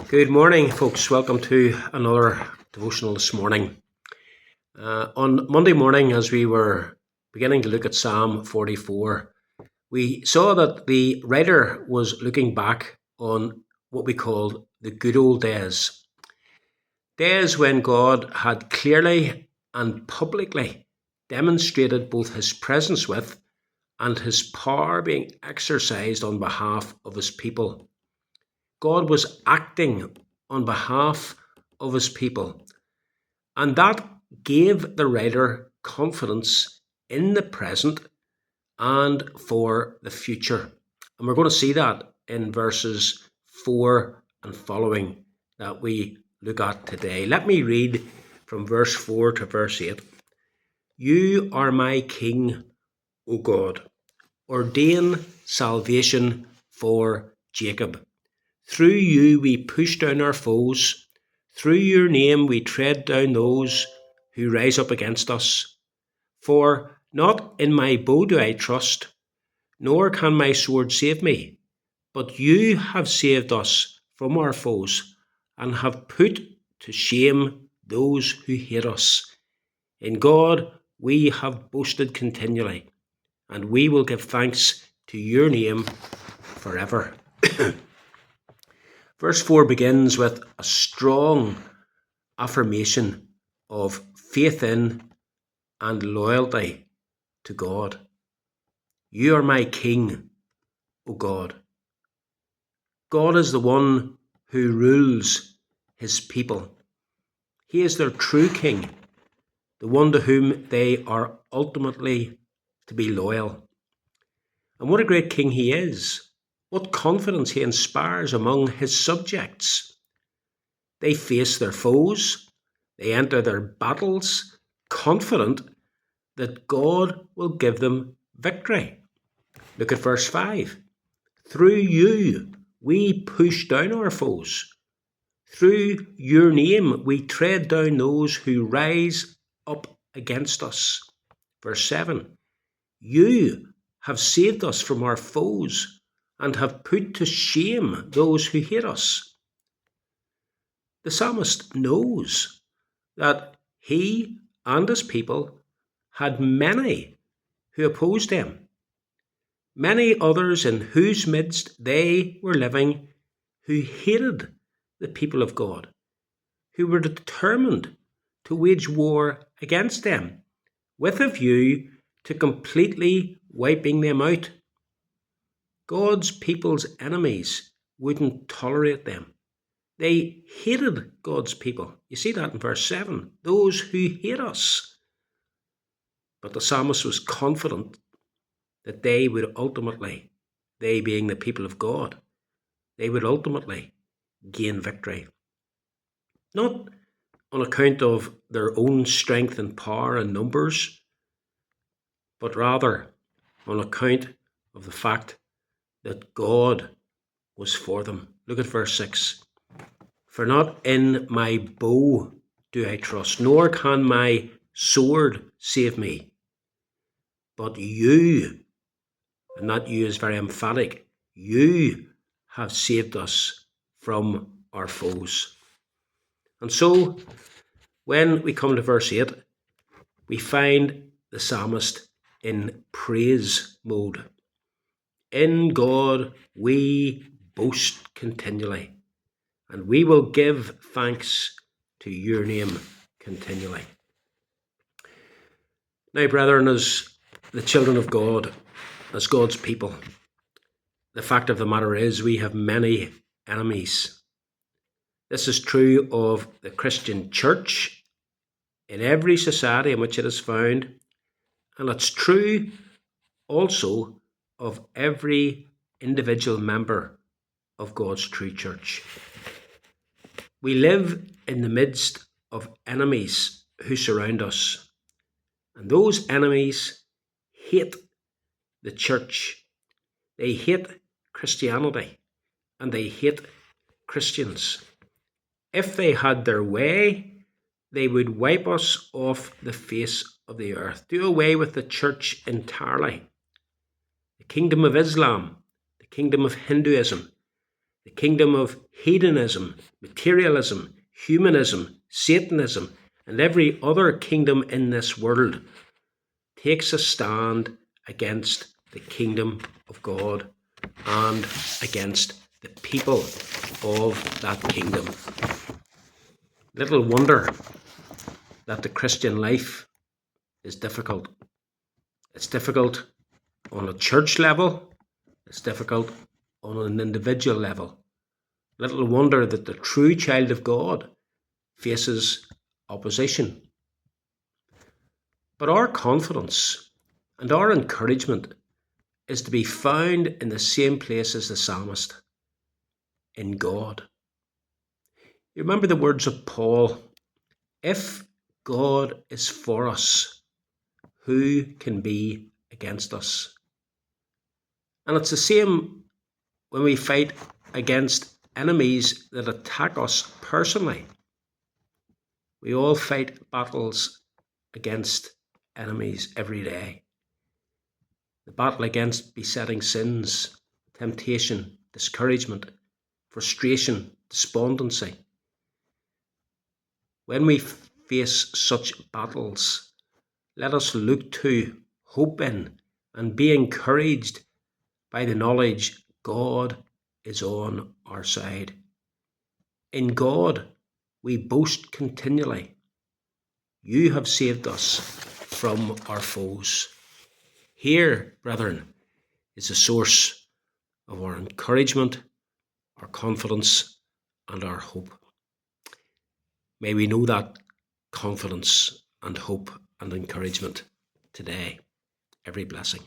Good morning, folks. Welcome to another devotional this morning. On Monday morning, as we were beginning to look at Psalm 44, we saw that the writer was looking back on what we call the good old days. Days when God had clearly and publicly demonstrated both his presence with and his power being exercised on behalf of his people. God was acting on behalf of his people, and that gave the writer confidence in the present and for the future. And we're going to see that in verses 4 and following that we look at today. Let me read from verse 4 to verse 8. You are my King, O God. Ordain salvation for Jacob. Through you we push down our foes. Through your name we tread down those who rise up against us. For not in my bow do I trust, nor can my sword save me. But you have saved us from our foes, and have put to shame those who hate us. In God we have boasted continually, and we will give thanks to your name forever. Verse 4 begins with a strong affirmation of faith in and loyalty to God. You are my King, O God. God is the one who rules his people. He is their true King, the one to whom they are ultimately to be loyal. And what a great King he is. What confidence he inspires among his subjects. They face their foes. They enter their battles confident that God will give them victory. Look at verse 5. Through you we push down our foes. Through your name we tread down those who rise up against us. Verse 7. You have saved us from our foes and have put to shame those who hate us. The psalmist knows that he and his people had many who opposed him, many others in whose midst they were living who hated the people of God, who were determined to wage war against them with a view to completely wiping them out. God's people's enemies wouldn't tolerate them. They hated God's people. You see that in verse 7. Those who hate us. But the psalmist was confident that they would ultimately, they being the people of God, they would ultimately gain victory. Not on account of their own strength and power and numbers, but rather on account of the fact that God was for them. Look at verse 6. For not in my bow do I trust, nor can my sword save me. But you, and that you is very emphatic, you have saved us from our foes. And so, when we come to verse 8, we find the psalmist in praise mode. In God we boast continually, and we will give thanks to your name continually. Now, brethren, as the children of God, as God's people, the fact of the matter is we have many enemies. This is true of the Christian church in every society in which it is found, and it's true also of every individual member of God's true church. We live in the midst of enemies who surround us, and those enemies hate the church. They hate Christianity, and they hate Christians. If they had their way, they would wipe us off the face of the earth, do away with the church entirely. The kingdom of Islam, the kingdom of Hinduism, The kingdom of hedonism, materialism, humanism, Satanism, and every other kingdom in this world takes a stand against the kingdom of God and against the people of that kingdom. Little wonder that the Christian life is difficult. It's difficult on a church level. It's difficult on an individual level. Little wonder that the true child of God faces opposition. But our confidence and our encouragement is to be found in the same place as the psalmist, in God. You remember the words of Paul, if God is for us, who can be against us? And it's the same when we fight against enemies that attack us personally. We all fight battles against enemies every day. The battle against besetting sins, temptation, discouragement, frustration, despondency. When we face such battles, let us look to, hope in, and be encouraged by the knowledge God is on our side. In God we boast continually. You have saved us from our foes. Here, brethren, is the source of our encouragement, our confidence, and our hope. May we know that confidence and hope and encouragement today. Every blessing.